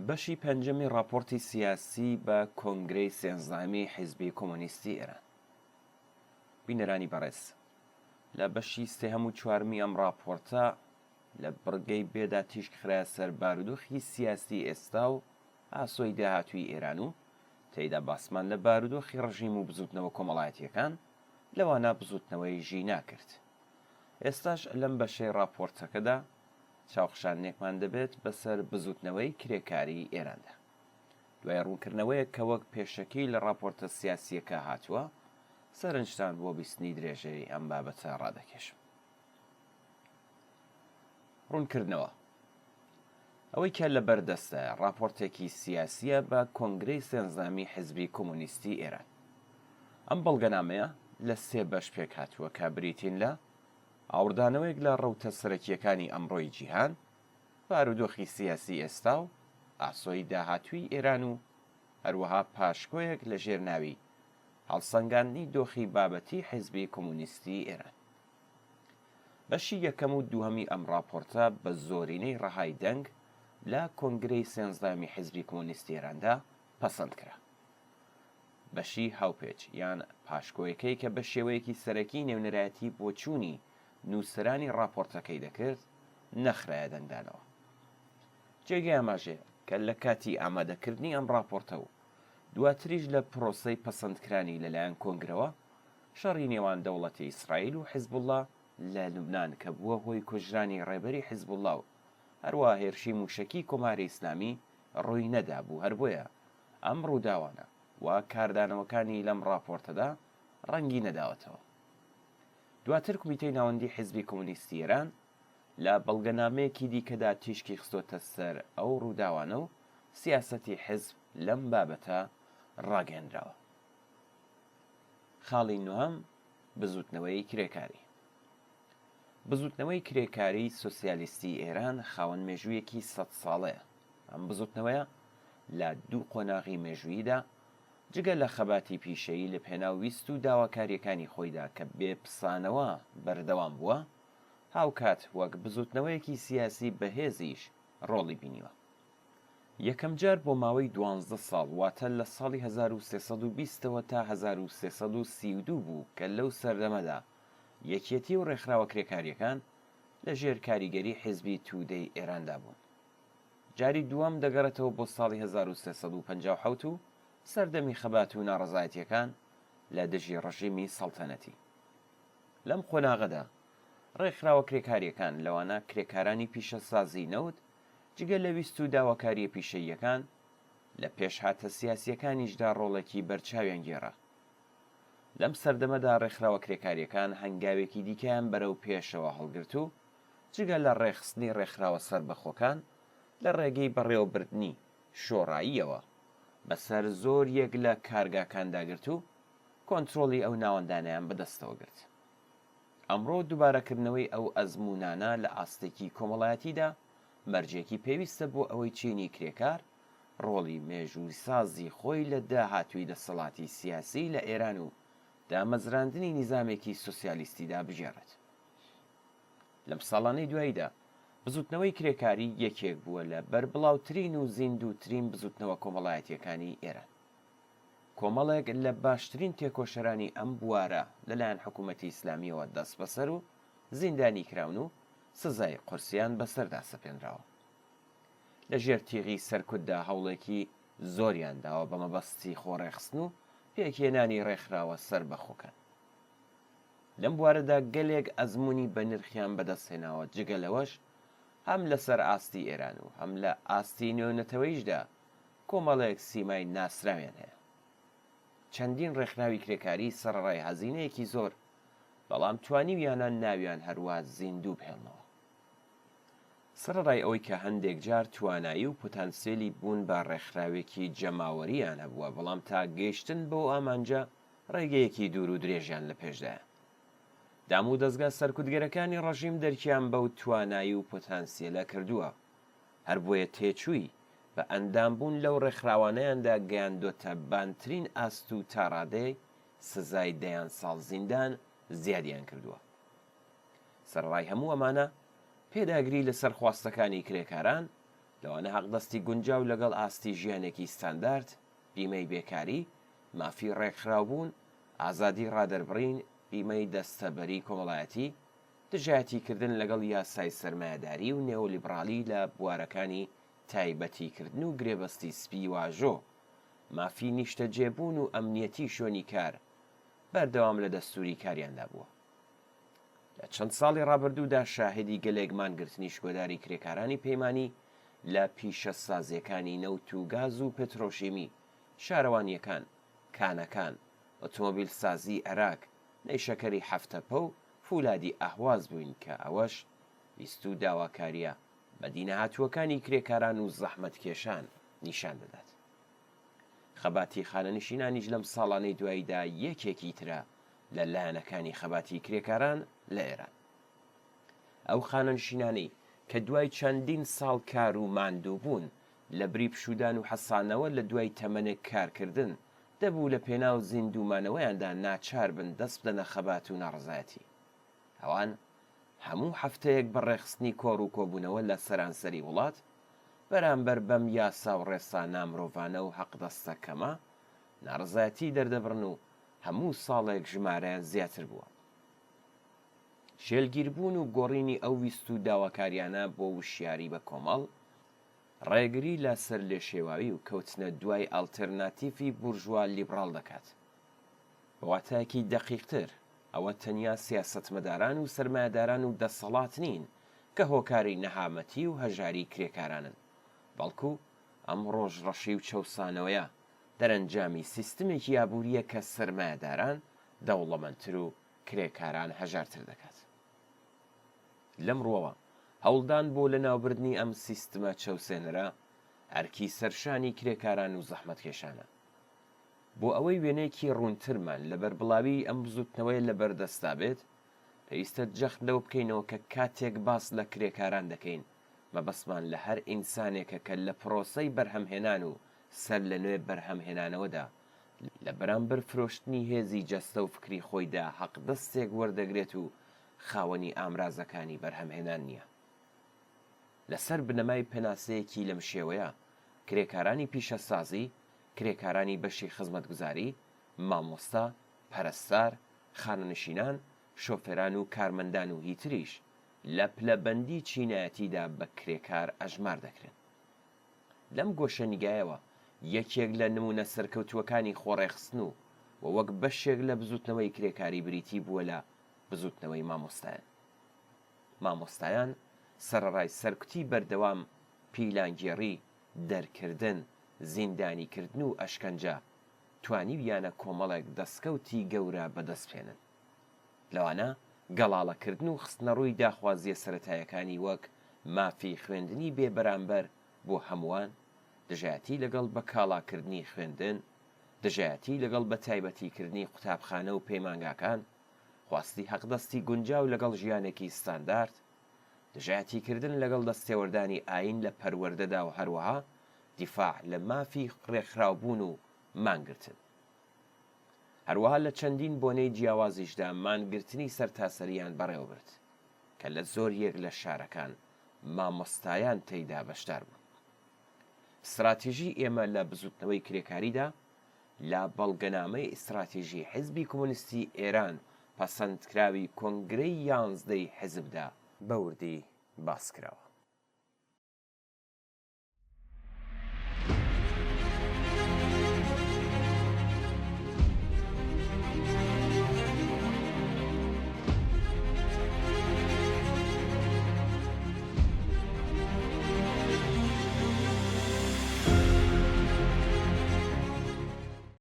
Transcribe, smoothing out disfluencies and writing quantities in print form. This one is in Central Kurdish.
بەشی پەنجەمی راپۆرتی سیاسی بە کۆنگرەی سێنزدەهەمی حیزبی کۆمۆنیستی ئێران. بینەرانی بەڕێز، لە بەشی سێهەم و چوارمی ئەم راپۆرتە لە بڕگەی بێدا تیشکخرایە سەر بارودۆخی سیاسی ئێستا و ئاسۆی داهاتووی ئێران و تێیدا باسمان لە بارودۆخی ڕژیم و بزوتنەوە کۆمەڵایەتیەکان لەوانە بزوتنەوەی ژی ناکرد. ئێستاش لەم بەشەی راپۆرتەکەدا چاوخشانێکمان دەبێت بەسەر بزوتنەوەی کرێکاری ئێراندا. دوای ڕوونکردنەوەیە کە وەک پێشەکەی لە راپۆرتە سیاسیەکە هاتووە، سەرنجتان بۆ بیستنی درێژەی ئەم بابەتە ڕادەکێشم. ڕوونکردنەوە ئەوەی کە لە بەردەستە راپۆرتێکی سیاسیە بە کۆنگرەی سێنزدەهەمی حیزبی کۆمۆنیستی ئێران. ئەم بەڵگەنامەیە لە سێ بەش پێک هاتووە کە بریتین لە ئاوردانەوەیەک لە ڕەوتە سەرەکیەکانی ئەمڕۆی جیهان، بارودۆخی سیاسی ئێستا و ئاسۆی داهاتووی ئێران و هەروەها پاشکۆیەک لە ژێرناوی هەڵسەنگاندنی دۆخی بابەتی حیزبی کۆمۆنیستی ئێران. بەشی یەکەم و دووهەمی ئەم راپۆرتە بە زۆرینەی ڕەهای دەنگ لە کۆنگرەی سێنزدەهەمی حیزبی کۆمۆنیستی ئێراندا پەسەند کرا. بەشی هاوپێچ یان پاشکۆیەکەی کە بە شێوەیەکی سەرەکی نێونەرایەتی بۆ چوونی نووسەرانی راپۆرتەکەی دەکرد نەخرایە دەنگدانەوە. جێگەی ئاماژەیە کە لە کاتی ئامادەکردنی ئەم راپۆرتە و دواتریش لە پرۆسەی پەسەندکرانی لەلایەن کۆنگرەوە شەڕی نێوان دەوڵەتی ئیسرائیل و حیزبوڵڵا لە لوبنان کە بووە هۆی کوژرانی ڕێبەری حیزبوڵڵا و هەروە هێرشی موشەکی کۆماری ئیسلامی ڕووی نەدابوو. هەر بۆیە ئەم ڕووداوانە و کاردانەوەکانی لەم راپۆرتەدا ڕەنگی نەداوەتەوە. دواتر کمیتەی ناوەندی حیزبی کۆمۆنیستی ئێران لە بەڵگەنامەیەکی دیکەدا تیشکی خستۆتە سەر ئەو ڕووداوانە و سیاسەتی حیزب لەم بابەتە ڕاگەیەنراوە. خاڵی نوێم بزوتنەوەی کرێکاری. بزوتنەوەی کرێکاری سۆسیالیستی ئێران خاوەن مێژوویەکی 100 ساڵەیە. ئەم بزوتنەوەیە لە دوو قۆناغی مێژوویدا جگە لە خەباتی پیشەیی لە پێناو ویست و داواکاریەکانی خۆیدا کە بێپسانەوە بەردەوام بووە، هاوکات وەک بزوتنەوەیەکی سیاسی بەهێزیش ڕۆڵی بینیوە. یەکەم جار بۆ ماوەی 12 ساڵ واتە لە ساڵی 1320ەوە تا 1332 بوو کە لەو سەردەمەدا یەکێتی و ڕێکخراوە کرێکاریەکان لە ژێر کاریگەری حیزبی توودەی ئێراندا بوون. جاری دووەم دەگەڕێتەوە بۆ ساڵی 1357 و سەردەمی خەبات و ناڕەزایەتیەکان لە دژی ڕژیمی سەڵتەنەتی. لەم قۆناغەدا ڕێکخراوە کرێکاریەکان لەوانە کرێکارانی پیشەسازی نەوت جگە لە ویست و داواکاریە پیشەییەکان لە پێشهاتە سیاسیەکانیشدا ڕۆڵێکی بەرچاویان گێڕا. لەم سەردەمەدا ڕێکخراوە کرێکاریەکان هەنگاوێکی دیکەیان بەرەو پێشەوە هەڵگرت و جگە لە ڕێخستنی ڕێکخراوە سەربەخۆکان لە ڕێگەی بەڕێوەبردنی شۆڕاییەوە بەسەر زۆر یەک لە کارگاکانداگرت و کۆنتترۆڵی ئەو ناوەندانیان بەدەستەوە گرت. ئەمڕۆ دووبارەکردنەوەی ئەو ئەزموونانە لە ئاستێکی کۆمەڵایەتیدا مەرجێکی پێویستە بۆ ئەوەی چینی کرێکار ڕۆڵی مێژووی سازی خۆی لە داهاتووی دەسەڵاتی سیاسی لە ئێران و دامەزراندنی نیزامێکی سۆسیالیستیدا بژێڕێت. لەم ساڵانەی دواییدا بزوتنەوەی کرێکاری یەکێک بووە لە بەربڵاوترین و زیندووترین بزوتنەوە کۆمەڵایەتیەکانی ئێران. کۆمەڵێک لە باشترین تێکۆشەرانی ئەم بوارە لەلایەن حکوومەتی ئیسلامیەوە دەست بەسەر و زیندانی کراون و سزای قورسیان بەسەردا سەپێنراوە. لە ژێر تیغی سەرکوتدا هەوڵێکی زۆریان داوە بە مەبەستی خۆڕێخستن و پێکهێنانی ڕێکخراوە سەربەخۆکان. لەم بوارەدا گەلێک ئەزموونی بە نرخیان بەدەستهێناوە، جگە لەوەش هەم لەسەر ئاستی ئێران و هەم لە ئاستی نێونەتەوەیشدا کۆمەڵێک سیمای ناسراویان هەیە. چەندین ڕێکخراوی کرێکاری سەرڕای هەزینەیەکی زۆر، بەڵام توانیویانە ناویان هەروە زیندوو بهێڵنەوە. سەرڕای ئەوەی کە هەندێک جار توانایی و پۆتانسیێلی بوون بە ڕێکخراوێکی جەماوەریان هەبووە، بەڵام تا گەیشتن بۆ ئامانجە ڕێگەیەکی دوور و درێژیان لە پێشدایە. دام و دەستگا سەرکوتگەرەکانی ڕەژیم دەرکیان بەو توانایی و پۆتانسیێلە کردووە، هەر بۆیە تێچووی بە ئەندامبوون لەو ڕێکخراوانەیاندا گەیاندۆتە بانترین ئاست و تاڕادەی سزای 10 ساڵ زیندان زیادیان کردووە. سەرڕای هەموو ئەمانە پێداگری لەسەر خواستەکانی کرێکاران لەوانە حەقدەستی گونجاو لەگەڵ ئاستی ژیانێکی ستاندارد، بیمەی بێکاری، مافی ڕێکخراوبوون، ئازادی ڕادەربڕین، بیمەی دەستەبەری کۆمەڵایەتی، دژایەتیکردن لەگەڵ یاسای سەرمایەداری و نێۆلیبرالی لە بوارەکانی تایبەتیکردن و گرێبەستی سپی واژۆ، مافی نیشتەجێبوون و ئەمنیەتی شوێنی کار بەردەوام لە دەستوری کاریاندا بووە. لە چەند ساڵی ڕابردوودا شاهدی گەلێک مانگرتنی شکۆداری کرێکارانی پەیمانی لە پیشەسازیەکانی نەوت و گاز و پێترۆشیمی، شارەوانیەکان، کانەکان، ئۆتۆمۆبیل سازی عێراق، نەیشەکەری حەفتەپە و فولادی ئاهواز بووین کە ئەوەش ویست و داواکاریە بە دینەهاتووەکانی کرێکاران و زەحمەتکێشان نیشان دەدات. خەباتی خانەنشینانیش لەم ساڵانەی دواییدا یەکێکی ترە لە لایەنەکانی خەباتی کرێکاران لە ئێران. ئەو خانەنشینانەی کە دوای چەندین ساڵ کار و ماندوو بوون لە بری پشودان و حەسانەوە لە دوای تەمەنێک کارکردن دەبوو لە پێناو زیندومانەوەیاندا ناچار بن دەست بدەنە خەبات و ناڕزایەتی. ئەوان هەموو هەفتەیەک بەڕێخستنی کۆڕ و کۆبوونەوە لە سەرانسەری وڵات بەرامبەر بەم یاسا و ڕێسا نامرۆڤانە و حەقدەستەکەمە ناڕزایەتی دەردەبڕن و هەموو ساڵێک ژمارەیان زیاتر بووە. شێلگیربوون و گۆڕینی ئەو ویست و داواکاریانە بۆ وشیاری بە کۆمەڵ ڕێگری لە سەر لێ شێواوی و کەوتنە دوای ئالتەرناتیڤی بورژوا لیبراڵ دەکات. بەواتایەکی دەقیقتر ئەوە تەنیا سیاسەتمەداران و سەرمایەداران و دەسەڵات نین کە هۆکاری نەهامەتی و هەژاری کرێکارانن، بەڵکو ئەم ڕۆژڕەشی و چەوسانەوەیە دەرەنجامی سیستمێکی یابووریە کە سەرمایەداران دەوڵەمەندتر و کرێکاران هەژارتر دەکات. لەم ڕۆوە هەوڵدان بۆ لەناوبردنی ئەم سیستمە چەوسێنەرە ئەرکی سەرشانی کرێکاران و زەحمەتکێشانە. بۆ ئەوەی وێنەیەکی ڕوونترمان لەبەر بڵاوی ئەم بزوتنەوەی لەبەردەستا بێت، پێویستە جەخت لەو بکەینەوە کە کاتێک باس لە کرێکاران دەکەین مەبەسمان لە هەر ئینسانێکە کە لە پرۆسەی بەرهەمهێنان و سەر لە نوێ بەرهەمهێنانەوەدا لە بەرامبەر فرۆشتنی هێزی جەستە و فکری خۆیدا حەقدەستێک وەردەگرێت و خاوەنی ئامرازەکانی بەرهەمهێنان نییە. لەسەر بنەمای پێناسەیەکی لەم شێوەیە کرێکارانی پیشەسازی، کرێکارانی بەشی خزمەتگوزاری، مامۆستا، پەرستار، خانەنشینان، شۆفێران و کارمەندان و هیتریش لە پلەبەندی چینایەتیدا بە کرێکار ئەژمار دەکرێن. لەم گۆشەنیگایەوە یەکێک لە نمونە سەرکەوتووەکانی خۆڕێخستن و وەک بەشێک لە بزوتنەوەی کرێکاری بریتی بووە لە بزوتنەوەی مامۆستایان. مامۆستایان سەرەڕای سەرکوتی بەردەوام پیلانگێڕی، دەرکردن، زیندانیکردن و ئەشکەنجە توانیویانە کۆمەڵێک دەستکەوتی گەورە بەدەستپێنن. لەوانە گەڵاڵەکردن و خستنەڕووی داخوازیە سەرەتایەکانی وەک مافی خوێندنی بێبەرامبەر بۆ هەمووان، دژایەتی لەگەڵ بەکاڵاکردنی خوێندن، دژایەتی لەگەڵ بەتایبەتیکردنی قوتابخانە و پەیمانگاکان، خواستی حەقدەستی گونجاو لەگەڵ ژیانێکی ستاندارد، دژایەتیکردن لەگەڵ دەستێوەردانی ئاین لە پەروەردەدا و هەروەها دیفاع لە مافی ڕێکخراوبوون و مانگرتن. هەروەها لە چەندین بۆنەی جیاوازیشدا مانگرتنی سەرتاسەریان بەڕێوەبرد کە لە زۆر یەک لە شارەکان مامۆستایان تێیدا بەشدار بوون. استراتیژی ئێمە لە بزوتنەوەی کرێکاریدا لە بەڵگەنامەی ئستراتیژی حیزبی کۆمۆنیستی ئێران پەسەندکراوی کۆنگرەی 11ی حیزبدا بەوردی باس کراوە.